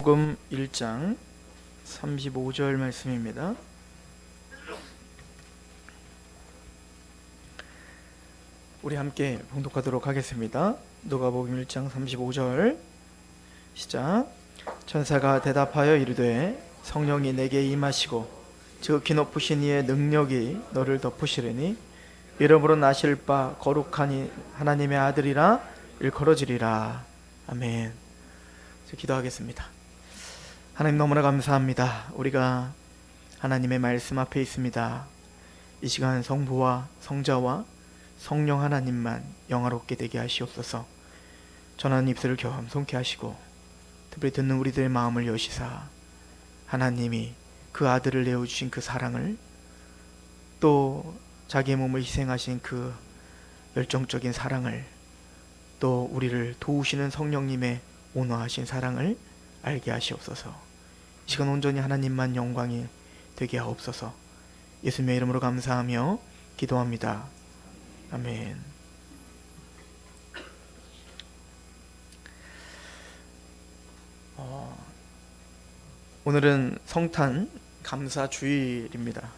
누가복음 1장 35절 말씀입니다. 우리 함께 봉독하도록 하겠습니다. 누가복음 1장 35절 시작. 천사가 대답하여 이르되 성령이 내게 임하시고 지극히 높으신 이의 능력이 너를 덮으시리니 이름으로 나실 바 거룩하니 하나님의 아들이라 일컬어지리라. 아멘. 기도하겠습니다. 하나님 너무나 감사합니다. 우리가 하나님의 말씀 앞에 있습니다. 이 시간 성부와 성자와 성령 하나님만 영화롭게 되게 하시옵소서. 전하는 입술을 겸손케 하시고 특별히 듣는 우리들의 마음을 여시사 하나님이 그 아들을 내어주신 그 사랑을, 또 자기의 몸을 희생하신 그 열정적인 사랑을, 또 우리를 도우시는 성령님의 온화하신 사랑을 알게 하시옵소서. 이 시간 온전히 하나님만 영광이 되게 하옵소서. 예수님의 이름으로 감사하며 기도합니다. 아멘. 오늘은 성탄 감사 주일입니다.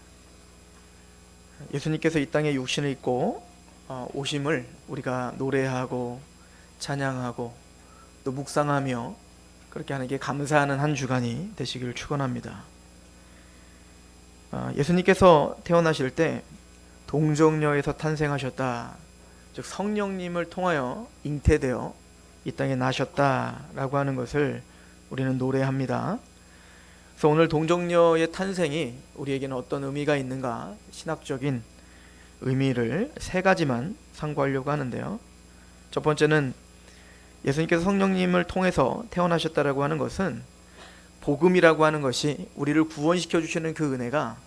예수님께서 이 땅에 육신을 입고 오심을 우리가 노래하고 찬양하고 또 묵상하며 그렇게 하는 게 감사하는 한 주간이 되시기를 축원합니다. 예수님께서 태어나실 때 동정녀에서 탄생하셨다, 즉 성령님을 통하여 잉태되어 이 땅에 나셨다라고 하는 것을 우리는 노래합니다. 그래서 오늘 동정녀의 탄생이 우리에게는 어떤 의미가 있는가, 신학적인 의미를 세 가지만 상고하려고 하는데요. 첫 번째는 예수님께서 성령님을 통해서 태어나셨다라고 하는 것은 복음이라고 하는 것이 우리를 구원시켜 주시는 그 은혜가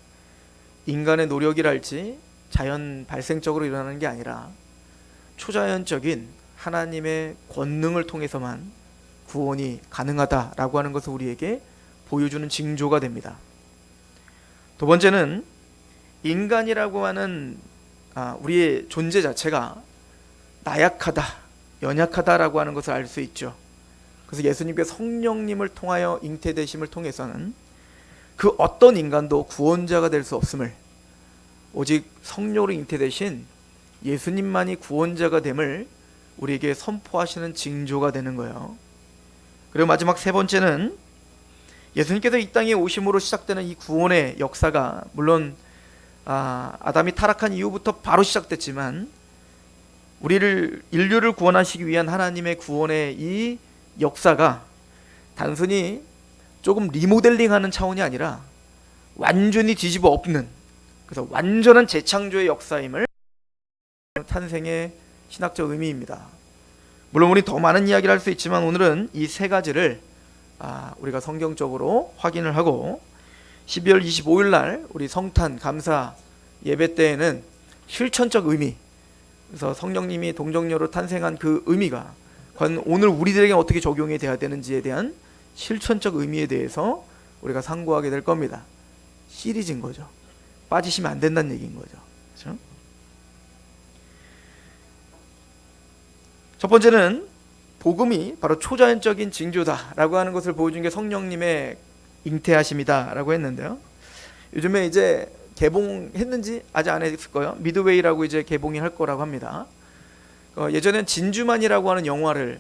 인간의 노력이랄지 자연 발생적으로 일어나는 게 아니라 초자연적인 하나님의 권능을 통해서만 구원이 가능하다라고 하는 것을 우리에게 보여주는 징조가 됩니다. 두 번째는 인간이라고 하는 우리의 존재 자체가 나약하다, 연약하다라고 하는 것을 알 수 있죠. 그래서 예수님께서 성령님을 통하여 잉태되심을 통해서는 그 어떤 인간도 구원자가 될 수 없음을, 오직 성령으로 잉태되신 예수님만이 구원자가 됨을 우리에게 선포하시는 징조가 되는 거예요. 그리고 마지막 세 번째는 예수님께서 이 땅에 오심으로 시작되는 이 구원의 역사가 물론 아담이 타락한 이후부터 바로 시작됐지만 인류를 구원하시기 위한 하나님의 구원의 이 역사가 단순히 조금 리모델링하는 차원이 아니라 완전히 뒤집어 엎는, 그래서 완전한 재창조의 역사임을 탄생의 신학적 의미입니다. 물론 우리 더 많은 이야기를 할 수 있지만 오늘은 이 세 가지를 우리가 성경적으로 확인을 하고 12월 25일 날 우리 성탄 감사 예배 때에는 실천적 의미, 그래서 성령님이 동정녀로 탄생한 그 의미가 과연 오늘 우리들에게 어떻게 적용이 돼야 되는지에 대한 실천적 의미에 대해서 우리가 상고하게 될 겁니다. 시리즈인 거죠. 빠지시면 안 된다는 얘기인 거죠. 그렇죠? 첫 번째는 복음이 바로 초자연적인 징조다라고 하는 것을 보여준 게 성령님의 잉태하심이다라고 했는데요. 요즘에 이제 개봉했는지 아직 안 했을 거예요. 미드웨이라고 이제 개봉이 할 거라고 합니다. 예전엔 진주만이라고 하는 영화를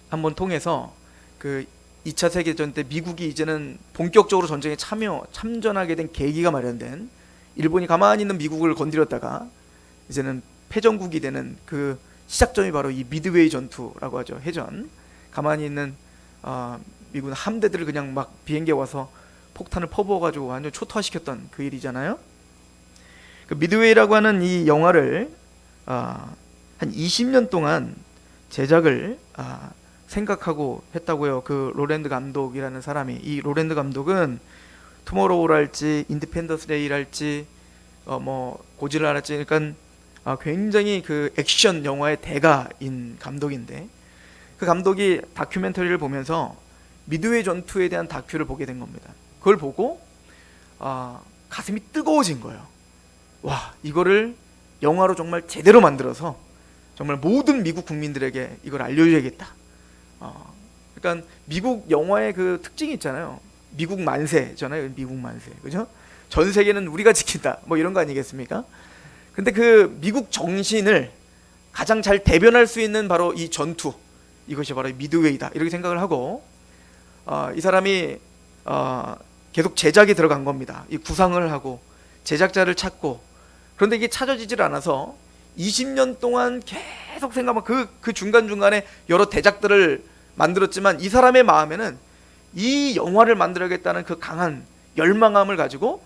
한번 통해서 그 2차 세계대전 때 미국이 이제는 본격적으로 전쟁에 참전하게 된 계기가 마련된, 일본이 가만히 있는 미국을 건드렸다가 이제는 패전국이 되는 그 시작점이 바로 이 미드웨이 전투라고 하죠. 해전. 가만히 있는 미군 함대들을 그냥 막 비행기에 와서 폭탄을 퍼부어가지고 완전 초토화시켰던 그 일이잖아요. 그 미드웨이라고 하는 이 영화를 한 20년 동안 제작을 생각하고 했다고요. 그 로랜드 감독이라는 사람이. 이 로랜드 감독은 투모로우랄지 인디펜던스 데이랄지 고질라랄지, 그러니까 굉장히 그 액션 영화의 대가인 감독인데, 그 감독이 다큐멘터리를 보면서 미드웨이 전투에 대한 다큐를 보게 된 겁니다. 그걸 보고 가슴이 뜨거워진 거예요. 와, 이거를 영화로 정말 제대로 만들어서 정말 모든 미국 국민들에게 이걸 알려줘야겠다. 그러니까 미국 영화의 그 특징이 있잖아요. 미국 만세잖아요. 미국 만세. 그죠? 전 세계는 우리가 지킨다. 뭐 이런 거 아니겠습니까? 근데 그 미국 정신을 가장 잘 대변할 수 있는 바로 이 전투. 이것이 바로 미드웨이다. 이렇게 생각을 하고 이 사람이 계속 제작에 들어간 겁니다. 이 구상을 하고 제작자를 찾고, 그런데 이게 찾아지질 않아서 20년 동안 계속 생각하면 그 중간중간에 여러 대작들을 만들었지만 이 사람의 마음에는 이 영화를 만들어야겠다는 그 강한 열망함을 가지고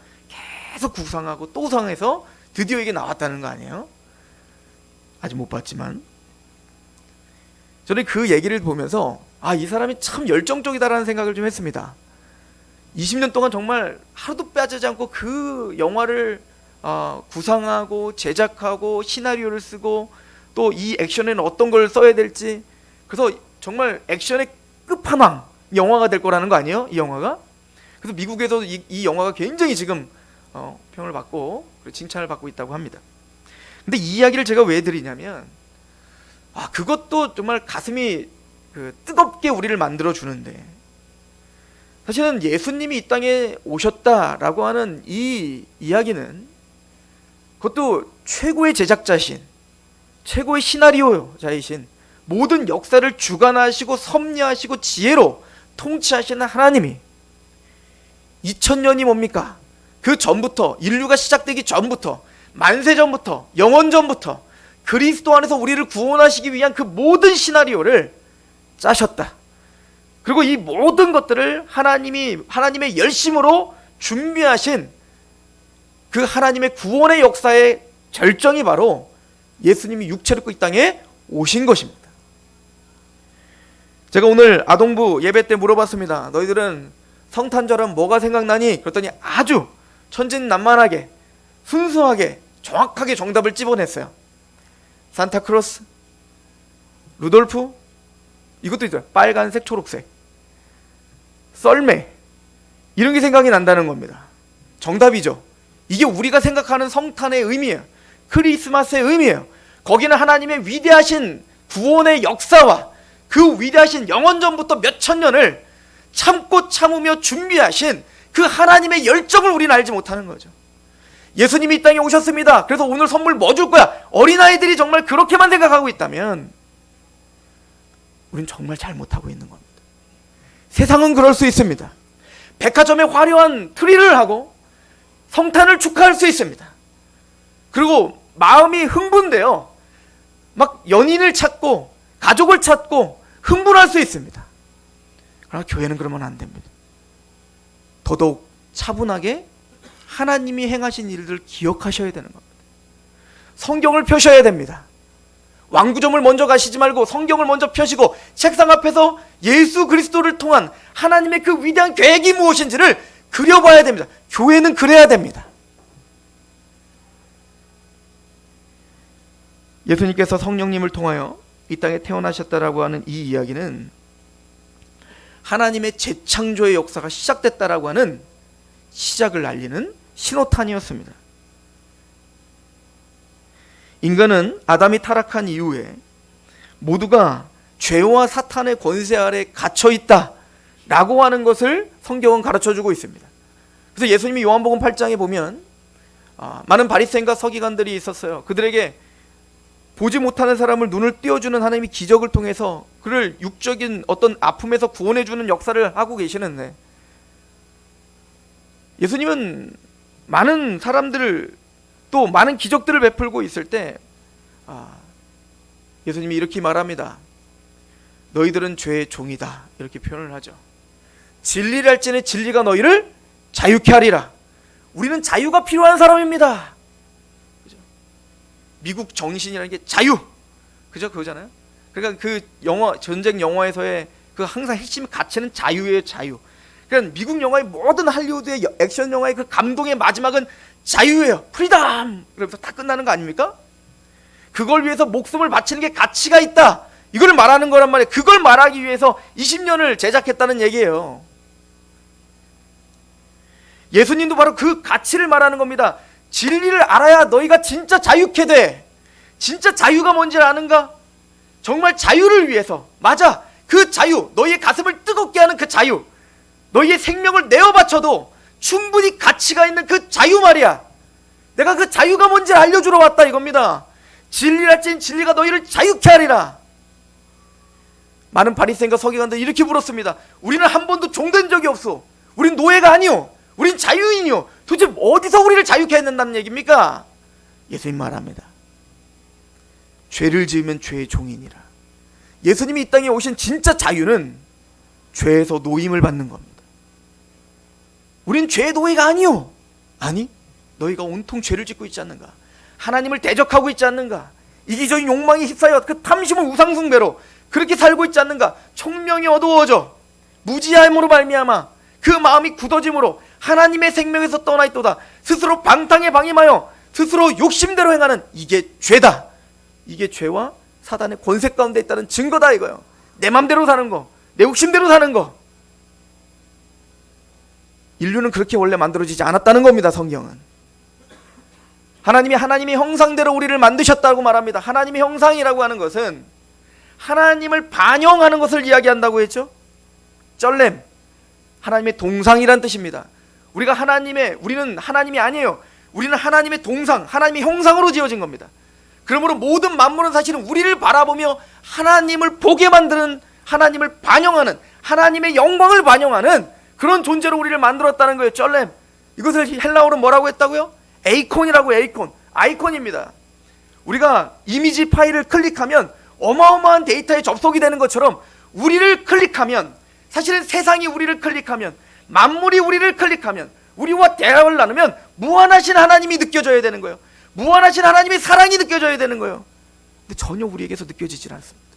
계속 구상하고 또 구상해서 드디어 이게 나왔다는 거 아니에요? 아직 못 봤지만 저는 그 얘기를 보면서 이 사람이 참 열정적이다라는 생각을 좀 했습니다. 20년 동안 정말 하루도 빠지지 않고 그 영화를 구상하고 제작하고 시나리오를 쓰고 또 이 액션에는 어떤 걸 써야 될지, 그래서 정말 액션의 끝판왕 영화가 될 거라는 거 아니에요? 이 영화가. 그래서 미국에서 이 영화가 굉장히 지금 평을 받고 칭찬을 받고 있다고 합니다. 근데 이 이야기를 제가 왜 드리냐면 그것도 정말 가슴이 뜨겁게 우리를 만들어 주는데, 사실은 예수님이 이 땅에 오셨다라고 하는 이 이야기는 그것도 최고의 제작자신, 최고의 시나리오자이신, 모든 역사를 주관하시고 섭리하시고 지혜로 통치하시는 하나님이 2000년이 뭡니까? 그 전부터, 인류가 시작되기 전부터, 만세 전부터, 영원 전부터 그리스도 안에서 우리를 구원하시기 위한 그 모든 시나리오를 짜셨다. 그리고 이 모든 것들을 하나님의 열심으로 준비하신 그 하나님의 구원의 역사의 절정이 바로 예수님이 육체를 입고 이 땅에 오신 것입니다. 제가 오늘 아동부 예배 때 물어봤습니다. 너희들은 성탄절은 뭐가 생각나니? 그랬더니 아주 천진난만하게 순수하게 정확하게 정답을 찝어냈어요. 산타크로스, 루돌프, 이것도 있어요. 빨간색, 초록색, 썰매, 이런 게 생각이 난다는 겁니다. 정답이죠. 이게 우리가 생각하는 성탄의 의미예요. 크리스마스의 의미예요. 거기는 하나님의 위대하신 구원의 역사와 그 위대하신 영원전부터 몇천 년을 참고 참으며 준비하신 그 하나님의 열정을 우리는 알지 못하는 거죠. 예수님이 이 땅에 오셨습니다. 그래서 오늘 선물 뭐 줄 거야? 어린아이들이 정말 그렇게만 생각하고 있다면 우린 정말 잘못하고 있는 겁니다. 세상은 그럴 수 있습니다. 백화점에 화려한 트리를 하고 성탄을 축하할 수 있습니다. 그리고 마음이 흥분돼요. 막 연인을 찾고 가족을 찾고 흥분할 수 있습니다. 그러나 교회는 그러면 안 됩니다. 더더욱 차분하게 하나님이 행하신 일들을 기억하셔야 되는 겁니다. 성경을 펴셔야 됩니다. 왕구점을 먼저 가시지 말고 성경을 먼저 펴시고 책상 앞에서 예수 그리스도를 통한 하나님의 그 위대한 계획이 무엇인지를 그려봐야 됩니다. 교회는 그래야 됩니다. 예수님께서 성령님을 통하여 이 땅에 태어나셨다라고 하는 이 이야기는 하나님의 재창조의 역사가 시작됐다라고 하는 시작을 알리는 신호탄이었습니다. 인간은 아담이 타락한 이후에 모두가 죄와 사탄의 권세 아래 갇혀 있다라고 하는 것을 성경은 가르쳐주고 있습니다. 그래서 예수님이 요한복음 8장에 보면 많은 바리새인과 서기관들이 있었어요. 그들에게 보지 못하는 사람을 눈을 띄워주는 하나님이 기적을 통해서 그를 육적인 어떤 아픔에서 구원해주는 역사를 하고 계시는데, 예수님은 많은 사람들을 또 많은 기적들을 베풀고 있을 때 예수님이 이렇게 말합니다. 너희들은 죄의 종이다, 이렇게 표현을 하죠. 진리를 할지니 진리가 너희를 자유케 하리라. 우리는 자유가 필요한 사람입니다. 그죠? 미국 정신이라는 게 자유, 그죠? 그거잖아요. 그러니까 그 영화, 전쟁 영화에서의 그 항상 핵심 가치는 자유예요. 자유. 그러니까 미국 영화의 모든 할리우드의 액션 영화의 그 감동의 마지막은 자유예요. 프리덤! 그러면서 다 끝나는 거 아닙니까? 그걸 위해서 목숨을 바치는 게 가치가 있다, 이걸 말하는 거란 말이에요. 그걸 말하기 위해서 20년을 제작했다는 얘기예요. 예수님도 바로 그 가치를 말하는 겁니다. 진리를 알아야 너희가 진짜 자유케 돼. 진짜 자유가 뭔지 아는가? 정말 자유를 위해서, 맞아, 그 자유, 너희의 가슴을 뜨겁게 하는 그 자유, 너희의 생명을 내어 바쳐도 충분히 가치가 있는 그 자유 말이야. 내가 그 자유가 뭔지 알려주러 왔다 이겁니다. 진리라 찐 진리가 너희를 자유케 하리라. 많은 바리새인과 서기관들이 이렇게 물었습니다. 우리는 한 번도 종된 적이 없어. 우린 노예가 아니오. 우린 자유인이오. 도대체 어디서 우리를 자유케 해낸다는 얘기입니까? 예수님 말합니다. 죄를 지으면 죄의 종이니라. 예수님이 이 땅에 오신 진짜 자유는 죄에서 노임을 받는 겁니다. 우린 죄의 노예가 아니오. 아니, 너희가 온통 죄를 짓고 있지 않는가? 하나님을 대적하고 있지 않는가? 이기적인 욕망에 휩싸여 그 탐심을 우상숭배로 그렇게 살고 있지 않는가? 총명이 어두워져 무지함으로 말미암아 그 마음이 굳어짐으로 하나님의 생명에서 떠나 있도다. 스스로 방탕에 방임하여 스스로 욕심대로 행하는 이게 죄다. 이게 죄와 사단의 권세 가운데 있다는 증거다 이거요. 내 맘대로 사는 거, 내 욕심대로 사는 거. 인류는 그렇게 원래 만들어지지 않았다는 겁니다. 성경은 하나님이 하나님의 형상대로 우리를 만드셨다고 말합니다. 하나님의 형상이라고 하는 것은 하나님을 반영하는 것을 이야기한다고 했죠. 쩔렘, 하나님의 동상이란 뜻입니다. 우리는 하나님이 아니에요. 우리는 하나님의 동상, 하나님의 형상으로 지어진 겁니다. 그러므로 모든 만물은 사실은 우리를 바라보며 하나님을 보게 만드는, 하나님을 반영하는, 하나님의 영광을 반영하는 그런 존재로 우리를 만들었다는 거예요. 쩔렘. 이것을 헬라어로 뭐라고 했다고요? 에이콘이라고. 에이콘, 아이콘입니다. 우리가 이미지 파일을 클릭하면 어마어마한 데이터에 접속이 되는 것처럼 우리를 클릭하면, 사실은 세상이 우리를 클릭하면, 만물이 우리를 클릭하면, 우리와 대화를 나누면 무한하신 하나님이 느껴져야 되는 거예요. 무한하신 하나님의 사랑이 느껴져야 되는 거예요. 근데 전혀 우리에게서 느껴지질 않습니다.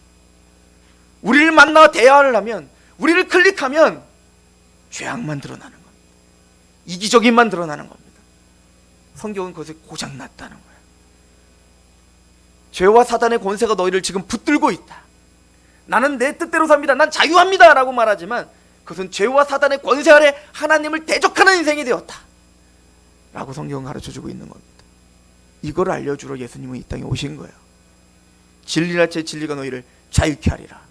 우리를 만나 대화를 하면, 우리를 클릭하면 죄악만 드러나는 겁니다. 이기적인만 드러나는 겁니다. 성경은 그것에 고장났다는 거예요. 죄와 사단의 권세가 너희를 지금 붙들고 있다. 나는 내 뜻대로 삽니다. 난 자유합니다 라고 말하지만 그것은 죄와 사단의 권세 아래 하나님을 대적하는 인생이 되었다 라고 성경은 가르쳐주고 있는 겁니다. 이걸 알려주러 예수님은 이 땅에 오신 거예요. 진리라 제 진리가 너희를 자유케 하리라.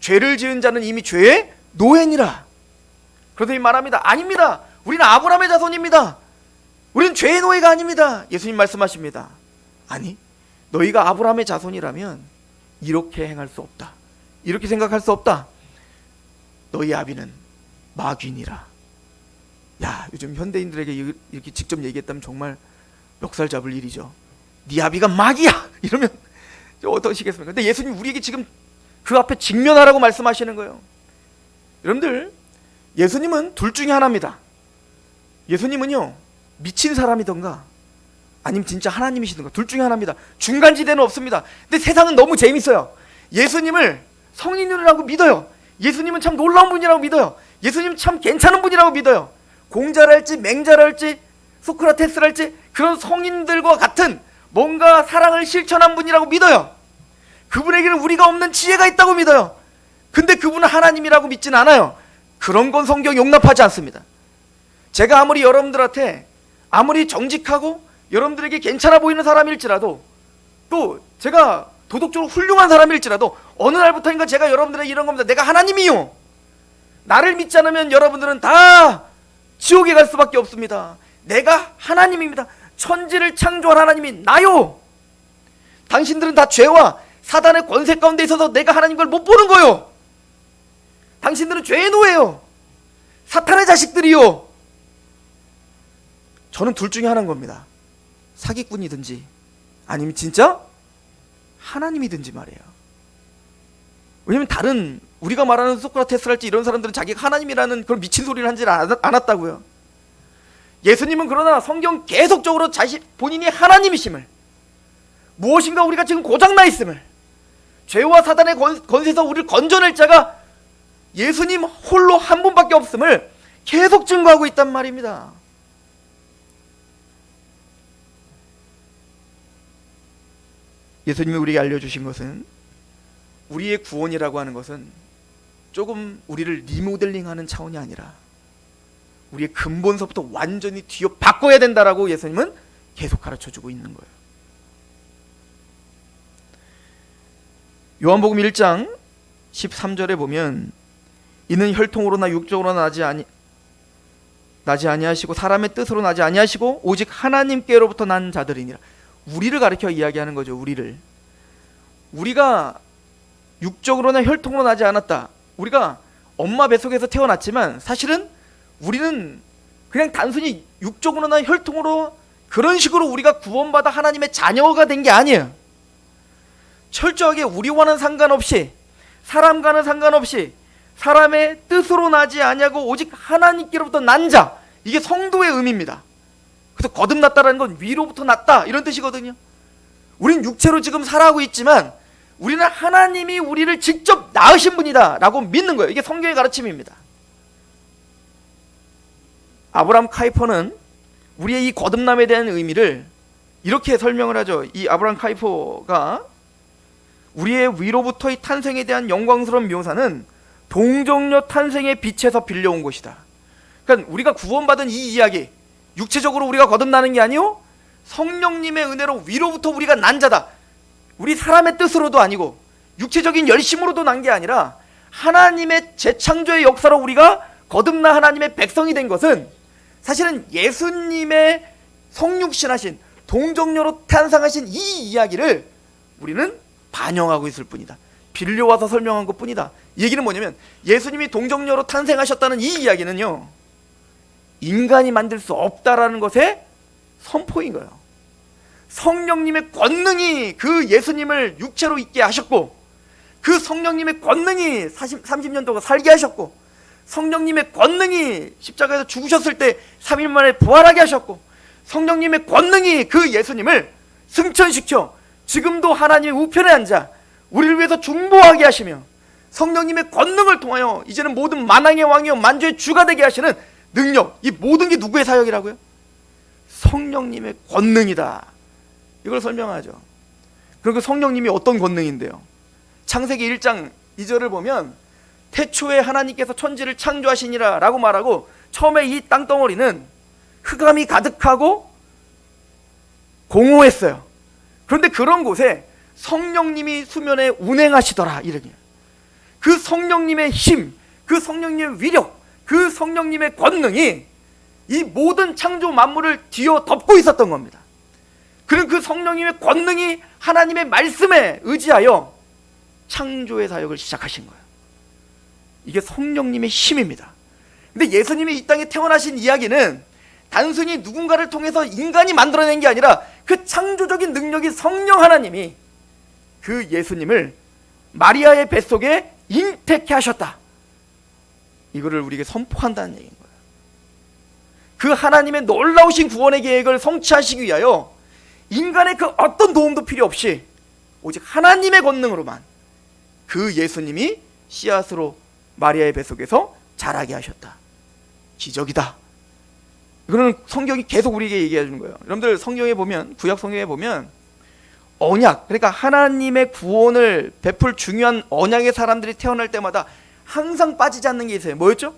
죄를 지은 자는 이미 죄의 노예니라. 그러더니 말합니다. 아닙니다. 우리는 아브라함의 자손입니다. 우리는 죄의 노예가 아닙니다. 예수님 말씀하십니다. 아니, 너희가 아브라함의 자손이라면 이렇게 행할 수 없다. 이렇게 생각할 수 없다. 너희 아비는 마귀니라. 야, 요즘 현대인들에게 이렇게 직접 얘기했다면 정말 멱살 잡을 일이죠. 네 아비가 마귀야! 이러면 어떠시겠습니까? 근데 예수님 우리에게 지금 그 앞에 직면하라고 말씀하시는 거예요. 여러분들, 예수님은 둘 중에 하나입니다. 예수님은요, 미친 사람이던가 아니면 진짜 하나님이시던가 둘 중에 하나입니다. 중간지대는 없습니다. 근데 세상은 너무 재밌어요. 예수님을 성인이라고 믿어요. 예수님은 참 놀라운 분이라고 믿어요. 예수님은 참 괜찮은 분이라고 믿어요. 공자랄지 맹자랄지 소크라테스랄지 그런 성인들과 같은 뭔가 사랑을 실천한 분이라고 믿어요. 그분에게는 우리가 없는 지혜가 있다고 믿어요. 근데 그분은 하나님이라고 믿진 않아요. 그런 건 성경이 용납하지 않습니다. 제가 아무리 여러분들한테 아무리 정직하고 여러분들에게 괜찮아 보이는 사람일지라도, 또 제가 도덕적으로 훌륭한 사람일지라도 어느 날부터인가 제가 여러분들에게 이런 겁니다. 내가 하나님이요, 나를 믿지 않으면 여러분들은 다 지옥에 갈 수밖에 없습니다. 내가 하나님입니다. 천지를 창조한 하나님이 나요. 당신들은 다 죄와 사단의 권세 가운데 있어서 내가 하나님 걸 못 보는 거요. 당신들은 죄의 노예요. 사탄의 자식들이요. 저는 둘 중에 하나인 겁니다. 사기꾼이든지 아니면 진짜 하나님이든지 말이에요. 왜냐면 다른 우리가 말하는 소크라테스랄지 이런 사람들은 자기가 하나님이라는 그런 미친 소리를 하지 않았다고요. 예수님은 그러나 성경 계속적으로 본인이 하나님이심을, 무엇인가 우리가 지금 고장나 있음을, 죄와 사단의 권세에서 우리를 건져낼 자가 예수님 홀로 한 분밖에 없음을 계속 증거하고 있단 말입니다. 예수님이 우리에게 알려주신 것은, 우리의 구원이라고 하는 것은 조금 우리를 리모델링하는 차원이 아니라 우리의 근본서부터 완전히 뒤엎 바꿔야 된다라고 예수님은 계속 가르쳐주고 있는 거예요. 요한복음 1장 13절에 보면 이는 혈통으로나 육적으로 나지 아니하시고 사람의 뜻으로 나지 아니하시고 오직 하나님께로부터 난 자들이니라. 우리를 가리켜 이야기하는 거죠. 우리가 육적으로나 혈통으로 나지 않았다. 우리가 엄마 뱃속에서 태어났지만 사실은 우리는 그냥 단순히 육적으로나 혈통으로 그런 식으로 우리가 구원받아 하나님의 자녀가 된 게 아니에요. 철저하게 우리와는 상관없이, 사람과는 상관없이 사람의 뜻으로 나지 아니하고 오직 하나님께로부터 난 자, 이게 성도의 의미입니다. 그래서 거듭났다라는 건 위로부터 났다 이런 뜻이거든요. 우린 육체로 지금 살아가고 있지만 우리는 하나님이 우리를 직접 낳으신 분이다 라고 믿는 거예요. 이게 성경의 가르침입니다. 아브라함 카이퍼는 우리의 이 거듭남에 대한 의미를 이렇게 설명을 하죠. 이 아브라함 카이퍼가 우리의 위로부터의 탄생에 대한 영광스러운 묘사는 동정녀 탄생의 빛에서 빌려온 것이다. 그러니까 우리가 구원받은 이 이야기, 육체적으로 우리가 거듭나는 게 아니요, 성령님의 은혜로 위로부터 우리가 난 자다. 우리 사람의 뜻으로도 아니고 육체적인 열심으로도 난 게 아니라 하나님의 재창조의 역사로 우리가 거듭나 하나님의 백성이 된 것은 사실은 예수님의 성육신하신 동정녀로 탄생하신 이 이야기를 우리는 반영하고 있을 뿐이다. 빌려와서 설명한 것 뿐이다. 이 얘기는 뭐냐면 예수님이 동정녀로 탄생하셨다는 이 이야기는요, 인간이 만들 수 없다라는 것의 선포인 거예요. 성령님의 권능이 그 예수님을 육체로 있게 하셨고, 그 성령님의 권능이 30년 동안 살게 하셨고, 성령님의 권능이 십자가에서 죽으셨을 때 3일 만에 부활하게 하셨고, 성령님의 권능이 그 예수님을 승천시켜 지금도 하나님의 우편에 앉아 우리를 위해서 중보하게 하시며, 성령님의 권능을 통하여 이제는 모든 만왕의 왕이요 만주의 주가 되게 하시는 능력, 이 모든 게 누구의 사역이라고요? 성령님의 권능이다. 이걸 설명하죠. 그리고 그 성령님이 어떤 권능인데요? 창세기 1장 2절을 보면 태초에 하나님께서 천지를 창조하시니라 라고 말하고, 처음에 이 땅덩어리는 흑암이 가득하고 공허했어요. 그런데 그런 곳에 성령님이 수면에 운행하시더라 이러니, 그 성령님의 힘, 그 성령님의 위력, 그 성령님의 권능이 이 모든 창조 만물을 뒤어 덮고 있었던 겁니다. 그럼 그 성령님의 권능이 하나님의 말씀에 의지하여 창조의 사역을 시작하신 거예요. 이게 성령님의 힘입니다. 근데 예수님이 이 땅에 태어나신 이야기는 단순히 누군가를 통해서 인간이 만들어낸 게 아니라 그 창조적인 능력이 성령 하나님이 그 예수님을 마리아의 뱃속에 잉태케 하셨다. 이거를 우리에게 선포한다는 얘기인 거예요. 그 하나님의 놀라우신 구원의 계획을 성취하시기 위하여 인간의 그 어떤 도움도 필요 없이 오직 하나님의 권능으로만 그 예수님이 씨앗으로 마리아의 뱃속에서 자라게 하셨다. 기적이다. 이거는 성경이 계속 우리에게 얘기해 주는 거예요. 여러분들 성경에 보면, 구약 성경에 보면 언약, 그러니까 하나님의 구원을 베풀 중요한 언약의 사람들이 태어날 때마다 항상 빠지지 않는 게 있어요. 뭐였죠?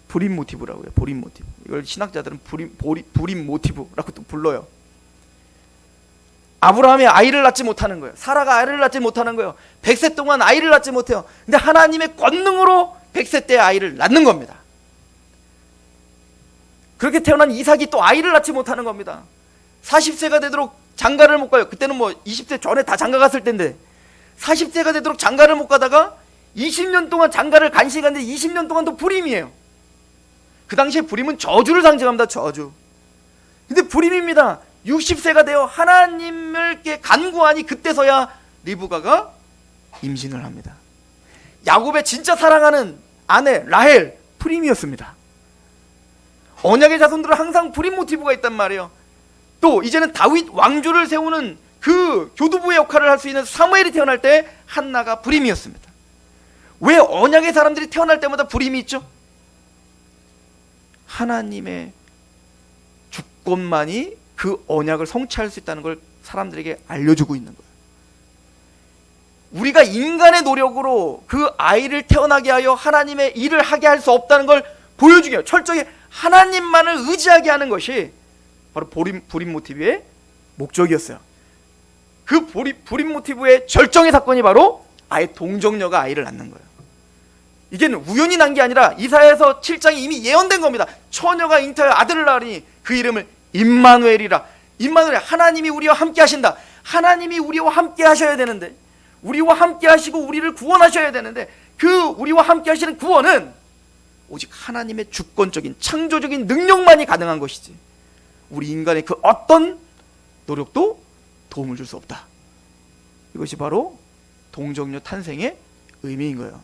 불임 모티브라고요. 불임 모티브. 이걸 신학자들은 불임 모티브라고 또 불러요. 아브라함이 아이를 낳지 못하는 거예요. 사라가 아이를 낳지 못하는 거예요. 100세 동안 아이를 낳지 못해요. 근데 하나님의 권능으로 100세 때 아이를 낳는 겁니다. 그렇게 태어난 이삭이 또 아이를 낳지 못하는 겁니다. 40세가 되도록 장가를 못 가요. 그때는 뭐 20세 전에 다 장가 갔을 텐데 40세가 되도록 장가를 못 가다가 20년 동안 장가를 간직하는데 20년 동안도 불임이에요. 그 당시에 불임은 저주를 상징합니다. 저주. 근데 불임입니다. 60세가 되어 하나님께 간구하니 그때서야 리브가가 임신을 합니다. 야곱의 진짜 사랑하는 아내 라헬, 불임이었습니다. 언약의 자손들은 항상 불임 모티브가 있단 말이에요. 또 이제는 다윗 왕조를 세우는 그 교두보의 역할을 할 수 있는 사무엘이 태어날 때 한나가 불임이었습니다. 왜 언약의 사람들이 태어날 때마다 불임이 있죠? 하나님의 주권만이 그 언약을 성취할 수 있다는 걸 사람들에게 알려주고 있는 거예요. 우리가 인간의 노력으로 그 아이를 태어나게 하여 하나님의 일을 하게 할 수 없다는 걸 보여주기 위해 철저히 하나님만을 의지하게 하는 것이 바로 불임 모티브의 목적이었어요. 그 불임 모티브의 절정의 사건이 바로 아예 동정녀가 아이를 낳는 거예요. 이게 우연히 난 게 아니라 이사야서 7장이 이미 예언된 겁니다. 처녀가 잉태하여 아들을 낳으니 그 이름을 임마누엘이라. 임마누엘, 하나님이 우리와 함께 하신다. 하나님이 우리와 함께 하셔야 되는데, 우리와 함께 하시고 우리를 구원하셔야 되는데, 그 우리와 함께 하시는 구원은 오직 하나님의 주권적인 창조적인 능력만이 가능한 것이지 우리 인간의 그 어떤 노력도 도움을 줄 수 없다. 이것이 바로 동정녀 탄생의 의미인 거예요.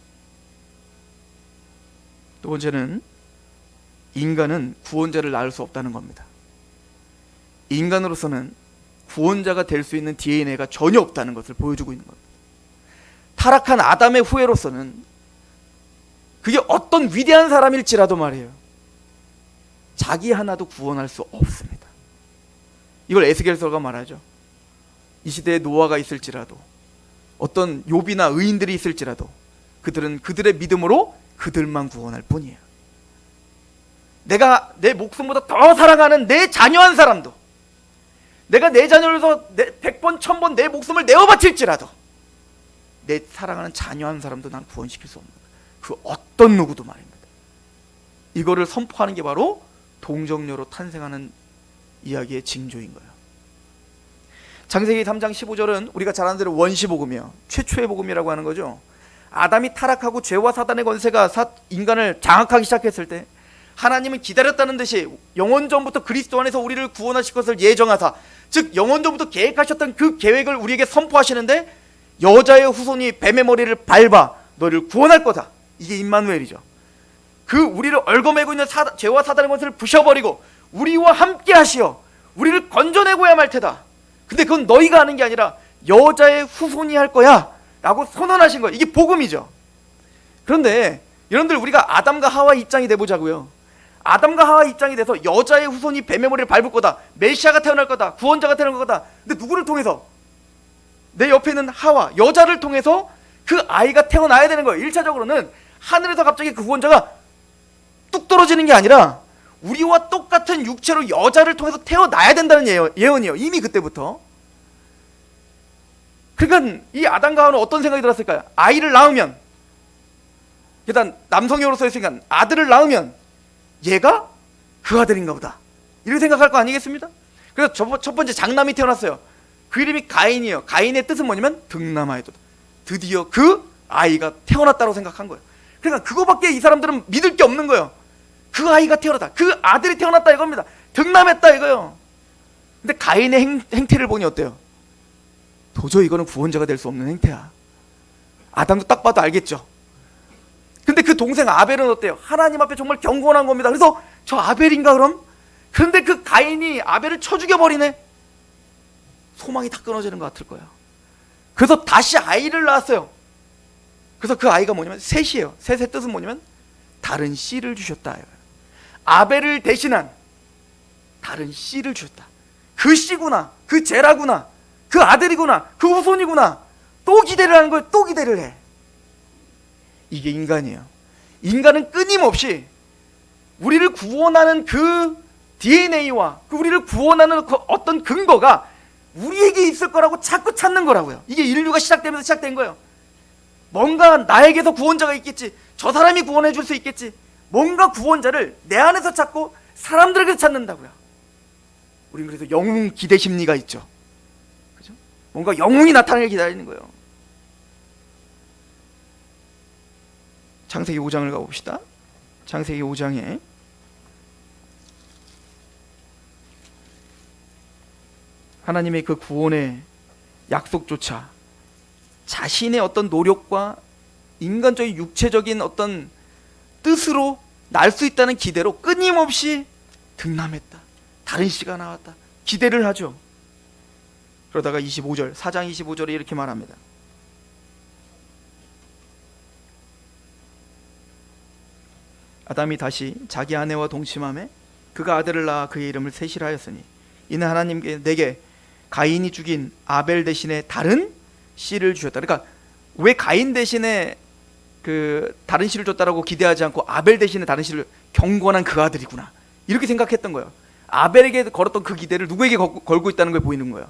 두 번째는 인간은 구원자를 낳을 수 없다는 겁니다. 인간으로서는 구원자가 될 수 있는 DNA가 전혀 없다는 것을 보여주고 있는 겁니다. 타락한 아담의 후예로서는 그게 어떤 위대한 사람일지라도 말이에요, 자기 하나도 구원할 수 없습니다. 이걸 에스겔서가 말하죠. 이 시대에 노아가 있을지라도, 어떤 욥이나 의인들이 있을지라도 그들은 그들의 믿음으로 그들만 구원할 뿐이에요. 내가 내 목숨보다 더 사랑하는 내 자녀한 사람도, 내가 내 자녀를 위해서 100번 1000번 내 목숨을 내어 바칠지라도 내 사랑하는 자녀한 사람도 난 구원시킬 수 없는 거예요. 그 어떤 누구도 말입니다. 이거를 선포하는 게 바로 동정녀로 탄생하는 이야기의 징조인 거예요. 창세기 3장 15절은 우리가 잘 아는 대로 원시복음이에요. 최초의 복음이라고 하는 거죠. 아담이 타락하고 죄와 사단의 권세가 인간을 장악하기 시작했을 때 하나님은 기다렸다는 듯이 영원전부터 그리스도 안에서 우리를 구원하실 것을 예정하사, 즉 영원전부터 계획하셨던 그 계획을 우리에게 선포하시는데, 여자의 후손이 뱀의 머리를 밟아 너를 구원할 거다. 이게 임마누엘이죠. 그 우리를 얽어매고 있는 죄와 사단의 권세를 부셔버리고 우리와 함께 하시어 우리를 건져내고야 말 테다. 근데 그건 너희가 하는 게 아니라 여자의 후손이 할 거야 라고 선언하신 거예요. 이게 복음이죠. 그런데 여러분들, 우리가 아담과 하와 입장이 돼보자고요. 아담과 하와 입장이 돼서 여자의 후손이 뱀의 머리를 밟을 거다, 메시아가 태어날 거다, 구원자가 태어날 거다. 근데 누구를 통해서? 내 옆에 있는 하와, 여자를 통해서 그 아이가 태어나야 되는 거예요. 1차적으로는 하늘에서 갑자기 그 구원자가 뚝 떨어지는 게 아니라 우리와 똑같은 육체로 여자를 통해서 태어나야 된다는 예언이에요. 이미 그때부터. 그러니까 이 아담과 하와는 어떤 생각이 들었을까요? 아이를 낳으면, 일단 남성으로서 했으니까 아들을 낳으면 얘가 그 아들인가 보다, 이렇게 생각할 거 아니겠습니까? 그래서 첫 번째 장남이 태어났어요. 그 이름이 가인이에요. 가인의 뜻은 뭐냐면 등남아이도다. 드디어 그 아이가 태어났다고 생각한 거예요. 그러니까 그거밖에 이 사람들은 믿을 게 없는 거예요. 그 아이가 태어났다, 그 아들이 태어났다 이겁니다. 등남했다 이거요. 근데 가인의 행태를 보니 어때요? 도저히 이거는 구원자가 될 수 없는 행태야. 아담도 딱 봐도 알겠죠. 근데 그 동생 아벨은 어때요? 하나님 앞에 정말 경건한 겁니다. 그래서 저 아벨인가 그럼? 그런데 그 가인이 아벨을 쳐 죽여버리네. 소망이 다 끊어지는 것 같을 거예요. 그래서 다시 아이를 낳았어요. 그래서 그 아이가 뭐냐면 셋이에요. 셋의 뜻은 뭐냐면 다른 씨를 주셨다. 아벨을 대신한 다른 씨를 주셨다. 그 씨구나, 그 제라구나, 그 아들이구나, 그 후손이구나. 또 기대를 하는 거예요. 또 기대를 해. 이게 인간이에요. 인간은 끊임없이 우리를 구원하는 그 DNA와 그 우리를 구원하는 그 어떤 근거가 우리에게 있을 거라고 자꾸 찾는 거라고요. 이게 인류가 시작되면서 시작된 거예요. 뭔가 나에게서 구원자가 있겠지, 저 사람이 구원해 줄 수 있겠지, 뭔가 구원자를 내 안에서 찾고 사람들에게서 찾는다고요. 우린 그래서 영웅 기대 심리가 있죠. 그죠? 뭔가 영웅이 나타나길 기다리는 거예요. 창세기 5장을 가봅시다. 창세기 5장에 하나님의 그 구원의 약속조차 자신의 어떤 노력과 인간적인 육체적인 어떤 뜻으로 날 수 있다는 기대로 끊임없이 등남했다, 다른 씨가 나왔다, 기대를 하죠. 그러다가 25절, 4장 25절에 이렇게 말합니다. 아담이 다시 자기 아내와 동침하매 그가 아들을 낳아 그의 이름을 셋이라 하였으니 이는 하나님께 내게 가인이 죽인 아벨 대신에 다른 씨를 주셨다. 그러니까 왜 가인 대신에 그 다른 씨를 줬다라고 기대하지 않고 아벨 대신에 다른 씨를, 경건한 그 아들이구나, 이렇게 생각했던 거예요. 아벨에게 걸었던 그 기대를 누구에게 걸고 있다는 걸 보이는 거예요.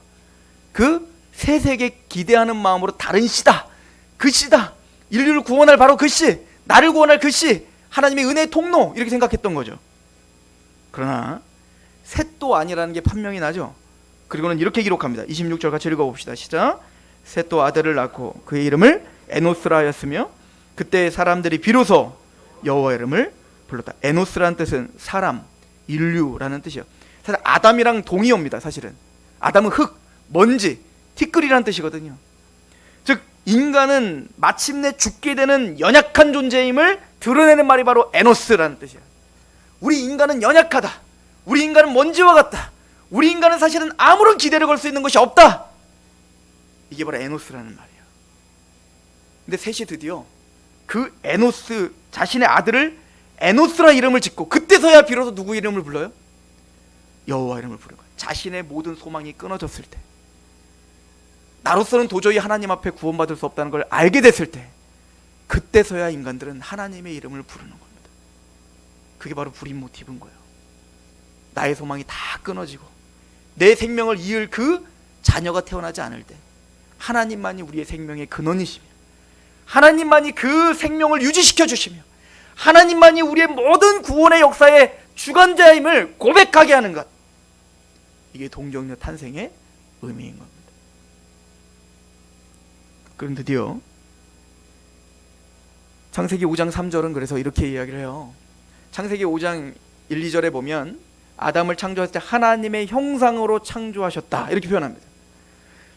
그 셋에게 기대하는 마음으로 다른 씨다, 그 씨다, 인류를 구원할 바로 그 씨, 나를 구원할 그 씨, 하나님의 은혜의 통로, 이렇게 생각했던 거죠. 그러나 셋도 아니라는 게 판명이 나죠. 그리고는 이렇게 기록합니다. 26절 같이 읽어봅시다. 시작. 셋도 아들을 낳고 그의 이름을 에노스라 하였으며 그때 사람들이 비로소 여호와 이름을 불렀다. 에노스라는 뜻은 사람, 인류라는 뜻이요. 사실 아담이랑 동의어입니다. 사실은 아담은 흙, 먼지, 티끌이라는 뜻이거든요. 즉 인간은 마침내 죽게 되는 연약한 존재임을 드러내는 말이 바로 에노스라는 뜻이야. 우리 인간은 연약하다, 우리 인간은 먼지와 같다, 우리 인간은 사실은 아무런 기대를 걸 수 있는 것이 없다. 이게 바로 에노스라는 말이에요. 근데 셋이 드디어 그 에노스, 자신의 아들을 에노스라 이름을 짓고, 그때서야 비로소 누구 이름을 불러요? 여호와 이름을 부른 거예요. 자신의 모든 소망이 끊어졌을 때, 나로서는 도저히 하나님 앞에 구원받을 수 없다는 걸 알게 됐을 때, 그때서야 인간들은 하나님의 이름을 부르는 겁니다. 그게 바로 불임 모티브인 거예요. 나의 소망이 다 끊어지고 내 생명을 이을 그 자녀가 태어나지 않을 때, 하나님만이 우리의 생명의 근원이시며, 하나님만이 그 생명을 유지시켜 주시며, 하나님만이 우리의 모든 구원의 역사의 주관자임을 고백하게 하는 것, 이게 동정녀 탄생의 의미인 겁니다. 그럼 드디어 창세기 5장 3절은 그래서 이렇게 이야기를 해요. 창세기 5장 1, 2절에 보면 아담을 창조했을 때 하나님의 형상으로 창조하셨다, 이렇게 표현합니다.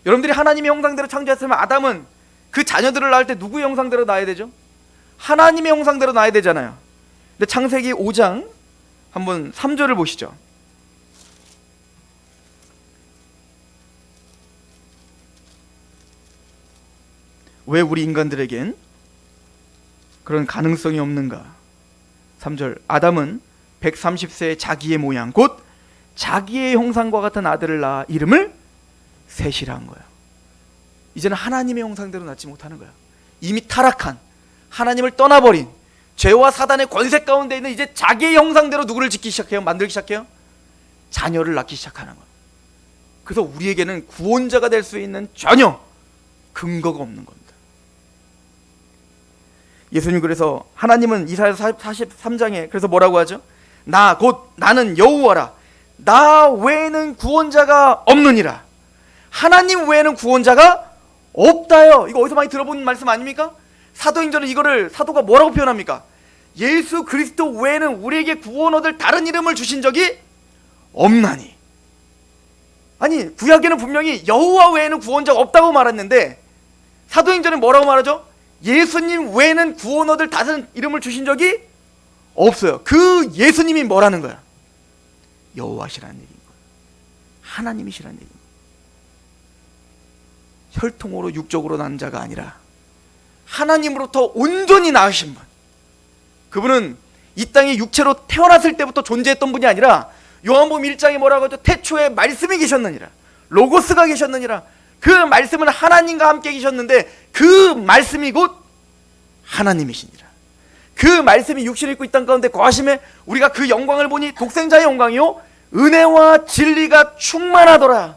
여러분들이 하나님의 형상대로 창조했으면 아담은 그 자녀들을 낳을 때 누구의 형상대로 낳아야 되죠? 하나님의 형상대로 낳아야 되잖아요. 근데 창세기 5장 한번 3절을 보시죠. 왜 우리 인간들에겐 그런 가능성이 없는가? 3절. 아담은 130세의 자기의 모양, 곧 자기의 형상과 같은 아들을 낳아 이름을 셋이라 한 거예요. 이제는 하나님의 형상대로 낳지 못하는 거야. 이미 타락한, 하나님을 떠나버린 죄와 사단의 권세 가운데 있는 이제 자기의 형상대로 누구를 짓기 시작해요? 만들기 시작해요? 자녀를 낳기 시작하는 거예요. 그래서 우리에게는 구원자가 될 수 있는 전혀 근거가 없는 겁니다. 예수님 그래서 하나님은 이사야 43장에 그래서 뭐라고 하죠? 나 곧 나는 여호와라, 나 외에는 구원자가 없느니라. 하나님 외에는 구원자가 없다요. 이거 어디서 많이 들어본 말씀 아닙니까? 사도행전은 이거를 사도가 뭐라고 표현합니까? 예수 그리스도 외에는 우리에게 구원 얻을 다른 이름을 주신 적이 없나니. 아니, 구약에는 분명히 여호와 외에는 구원자가 없다고 말했는데 사도행전은 뭐라고 말하죠? 예수님 외에는 구원 얻을 다른 이름을 주신 적이 없어요. 그 예수님이 뭐라는 거야? 여호와시라는 얘기인 거야. 하나님이시라는 얘기인 거야. 혈통으로 육적으로 난 자가 아니라 하나님으로부터 온전히 나으신 분, 그분은 이 땅에 육체로 태어났을 때부터 존재했던 분이 아니라 요한복음 1장에 뭐라고 하죠? 태초에 말씀이 계셨느니라, 로고스가 계셨느니라. 그 말씀은 하나님과 함께 계셨는데 그 말씀이 곧 하나님이시니라. 그 말씀이 육신을 입고 이 땅 가운데 거하심에 우리가 그 영광을 보니 독생자의 영광이요 은혜와 진리가 충만하더라.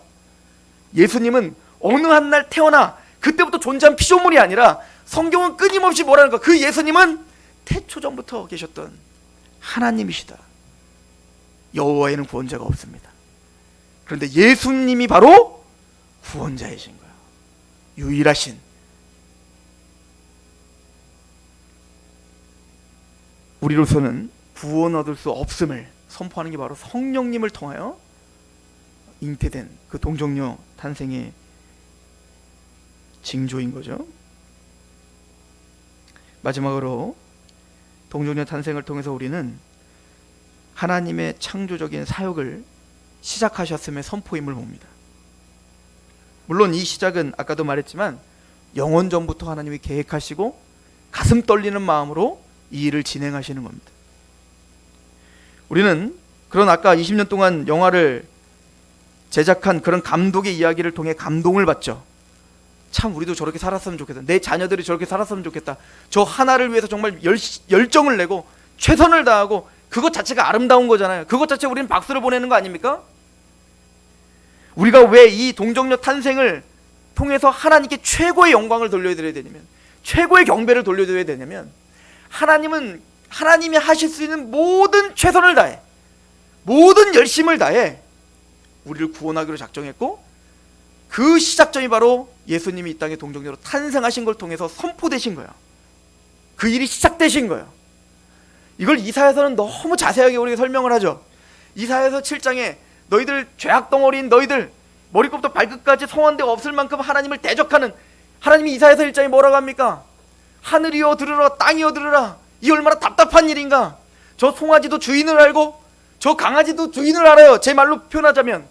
예수님은 어느 한 날 태어나 그때부터 존재한 피조물이 아니라 성경은 끊임없이 뭐라는가? 그 예수님은 태초전부터 계셨던 하나님이시다. 여호와에는 구원자가 없습니다. 그런데 예수님이 바로 구원자이신 거예요. 유일하신. 우리로서는 구원 얻을 수 없음을 선포하는 게 바로 성령님을 통하여 잉태된 그 동정녀 탄생의 징조인 거죠. 마지막으로 동정녀 탄생을 통해서 우리는 하나님의 창조적인 사역을 시작하셨음의 선포임을 봅니다. 물론 이 시작은 아까도 말했지만 영원 전부터 하나님이 계획하시고 가슴 떨리는 마음으로 이 일을 진행하시는 겁니다. 우리는 그런 아까 20년 동안 영화를 제작한 그런 감독의 이야기를 통해 감동을 받죠. 참 우리도 저렇게 살았으면 좋겠다, 내 자녀들이 저렇게 살았으면 좋겠다, 저 하나를 위해서 정말 열정을 내고 최선을 다하고, 그것 자체가 아름다운 거잖아요. 그것 자체 우리는 박수를 보내는 거 아닙니까? 우리가 왜 이 동정녀 탄생을 통해서 하나님께 최고의 영광을 돌려드려야 되냐면, 최고의 경배를 돌려드려야 되냐면, 하나님은 하나님이 하실 수 있는 모든 최선을 다해, 모든 열심을 다해 우리를 구원하기로 작정했고, 그 시작점이 바로 예수님이 이 땅에 동정녀로 탄생하신 걸 통해서 선포되신 거예요. 그 일이 시작되신 거예요. 이걸 이사야서는 너무 자세하게 우리에게 설명을 하죠. 이사야서 7장에 너희들 죄악 덩어리인 너희들, 머리끝부터 발끝까지 성한 데가 없을 만큼 하나님을 대적하는, 하나님이 이사야서 1장에 뭐라고 합니까? 하늘이여 들으라, 땅이여 들으라. 이 얼마나 답답한 일인가. 저 송아지도 주인을 알고 저 강아지도 주인을 알아요. 제 말로 표현하자면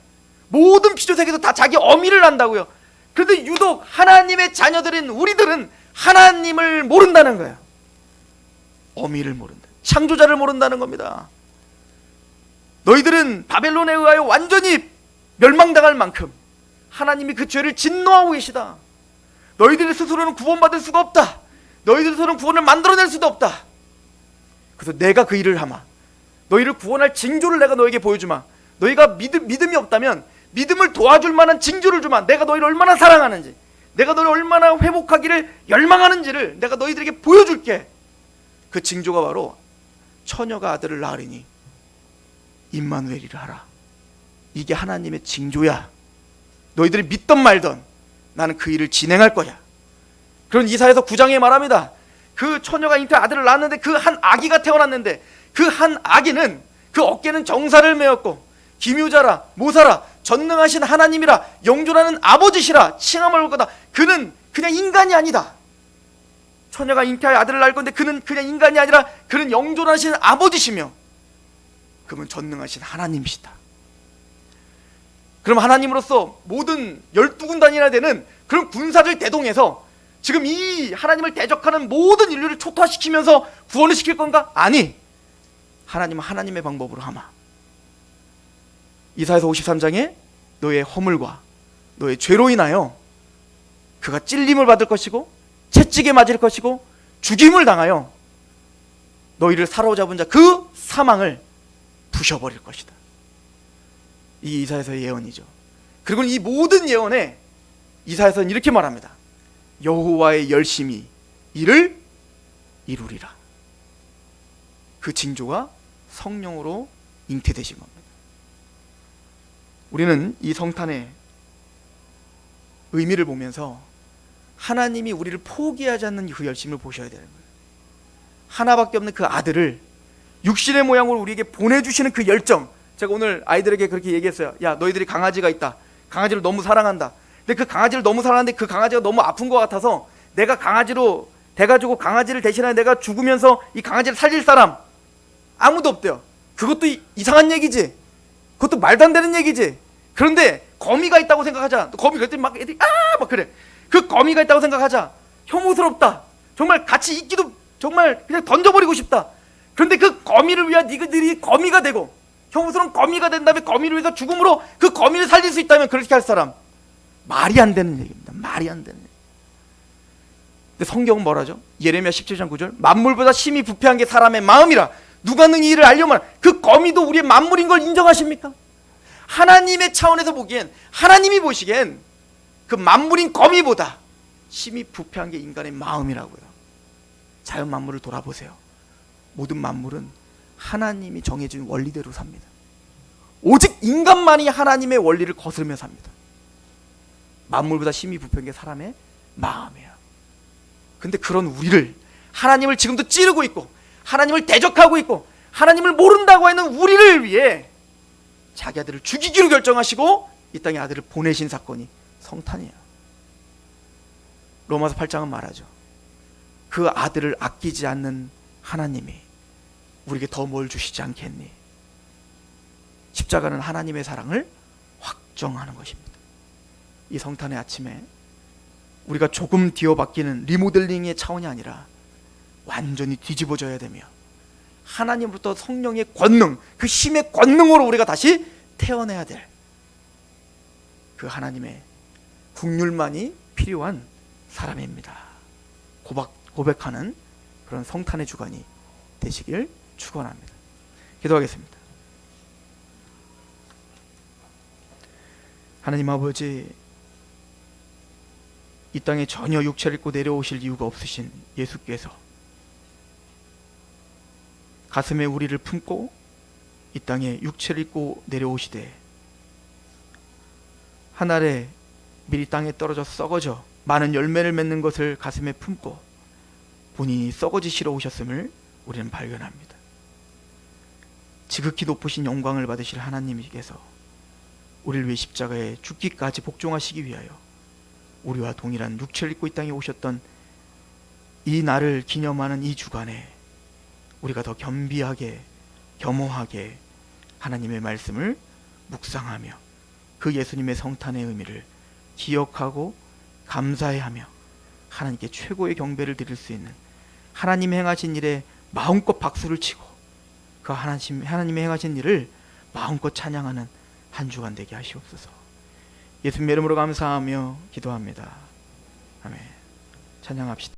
모든 피조세계도 다 자기 어미를 안다고요. 그런데 유독 하나님의 자녀들인 우리들은 하나님을 모른다는 거예요. 어미를 모른다, 창조자를 모른다는 겁니다. 너희들은 바벨론에 의하여 완전히 멸망당할 만큼 하나님이 그 죄를 진노하고 계시다. 너희들 스스로는 구원받을 수가 없다. 너희들 스스로는 구원을 만들어낼 수도 없다. 그래서 내가 그 일을 하마. 너희를 구원할 징조를 내가 너에게 보여주마. 너희가 믿음이 없다면 믿음을 도와줄 만한 징조를 주마. 내가 너희를 얼마나 사랑하는지, 내가 너희를 얼마나 회복하기를 열망하는지를 내가 너희들에게 보여줄게. 그 징조가 바로 처녀가 아들을 낳으리니 임마누엘이라 하라. 이게 하나님의 징조야. 너희들이 믿던 말던 나는 그 일을 진행할 거야. 그런 이사야서 9장에 말합니다. 그 처녀가 잉태 아들을 낳았는데 그 한 아기가 태어났는데, 그 한 아기는 그 어깨는 정사를 메었고 기묘자라, 모사라, 전능하신 하나님이라, 영존하는 아버지시라 칭함을 올 거다. 그는 그냥 인간이 아니다. 처녀가 잉태하여 아들을 낳을 건데 그는 그냥 인간이 아니라 그는 영존하신 아버지시며 그는 전능하신 하나님이시다. 그럼 하나님으로서 모든 12군단이나 되는 그런 군사를 대동해서 지금 이 하나님을 대적하는 모든 인류를 초토화시키면서 구원을 시킬 건가? 아니, 하나님은 하나님의 방법으로 하마. 이사야서 53장에 너의 허물과 너의 죄로 인하여 그가 찔림을 받을 것이고 채찍에 맞을 것이고 죽임을 당하여 너희를 사로잡은 자 그 사망을 부셔버릴 것이다. 이 이사야서의 예언이죠. 그리고 이 모든 예언에 이사야서는 이렇게 말합니다. 여호와의 열심히 이를 이루리라. 그 징조가 성령으로 잉태되신 겁니다. 우리는 이 성탄의 의미를 보면서 하나님이 우리를 포기하지 않는 그 열심을 보셔야 되는 거예요. 하나밖에 없는 그 아들을 육신의 모양으로 우리에게 보내주시는 그 열정. 제가 오늘 아이들에게 그렇게 얘기했어요. 야, 너희들이 강아지가 있다. 강아지를 너무 사랑한다. 근데 그 강아지를 너무 사랑하는데 그 강아지가 너무 아픈 것 같아서 내가 강아지로 돼가지고 강아지를 대신하여 내가 죽으면서 이 강아지를 살릴 사람 아무도 없대요. 그것도 이상한 얘기지. 그것도 말도 안 되는 얘기지. 그런데 거미가 있다고 생각하자. 거미 그랬더니 막 애들이 막 그래. 그 거미가 있다고 생각하자. 혐오스럽다. 정말 같이 있기도 정말 그냥 던져버리고 싶다. 그런데 그 거미를 위한 니들이 거미가 되고 혐오스러운 거미가 된 다음에 거미를 위해서 죽음으로 그 거미를 살릴 수 있다면 그렇게 할 사람, 말이 안 되는 얘기입니다. 말이 안 되는 얘기. 근데 성경은 뭐라죠? 예레미야 17장 9절 만물보다 심히 부패한 게 사람의 마음이라 누가 능히 이를 알려면 그 거미도 우리의 만물인 걸 인정하십니까? 하나님의 차원에서 보기엔, 하나님이 보시기엔 그 만물인 거미보다 심히 부패한 게 인간의 마음이라고요. 자연 만물을 돌아보세요. 모든 만물은 하나님이 정해진 원리대로 삽니다. 오직 인간만이 하나님의 원리를 거스르며 삽니다. 만물보다 심히 부패한 게 사람의 마음이에요. 근데 그런 우리를, 하나님을 지금도 찌르고 있고 하나님을 대적하고 있고 하나님을 모른다고 하는 우리를 위해 자기 아들을 죽이기로 결정하시고 이 땅에 아들을 보내신 사건이 성탄이에요. 로마서 8장은 말하죠. 그 아들을 아끼지 않는 하나님이 우리에게 더 뭘 주시지 않겠니? 십자가는 하나님의 사랑을 확정하는 것입니다. 이 성탄의 아침에 우리가 조금 뒤어바뀌는 리모델링의 차원이 아니라 완전히 뒤집어져야 되며 하나님으로부터 성령의 권능, 그 힘의 권능으로 우리가 다시 태어나야 될 그 하나님의 국률만이 필요한 사람입니다. 고백하는 그런 성탄의 주간이 되시길 축원합니다. 기도하겠습니다. 하나님 아버지, 이 땅에 전혀 육체를 입고 내려오실 이유가 없으신 예수께서 가슴에 우리를 품고 이 땅에 육체를 입고 내려오시되 한 알에 미리 땅에 떨어져 썩어져 많은 열매를 맺는 것을 가슴에 품고 본인이 썩어지시러 오셨음을 우리는 발견합니다. 지극히 높으신 영광을 받으실 하나님께서 우리를 위해 십자가에 죽기까지 복종하시기 위하여 우리와 동일한 육체를 입고 이 땅에 오셨던 이 날을 기념하는 이 주간에 우리가 더 겸비하게 겸허하게 하나님의 말씀을 묵상하며 그 예수님의 성탄의 의미를 기억하고 감사해하며 하나님께 최고의 경배를 드릴 수 있는 하나님 행하신 일에 마음껏 박수를 치고 그 하나님의 행하신 일을 마음껏 찬양하는 한 주간 되게 하시옵소서. 예수님의 이름으로 감사하며 기도합니다. 아멘. 찬양합시다.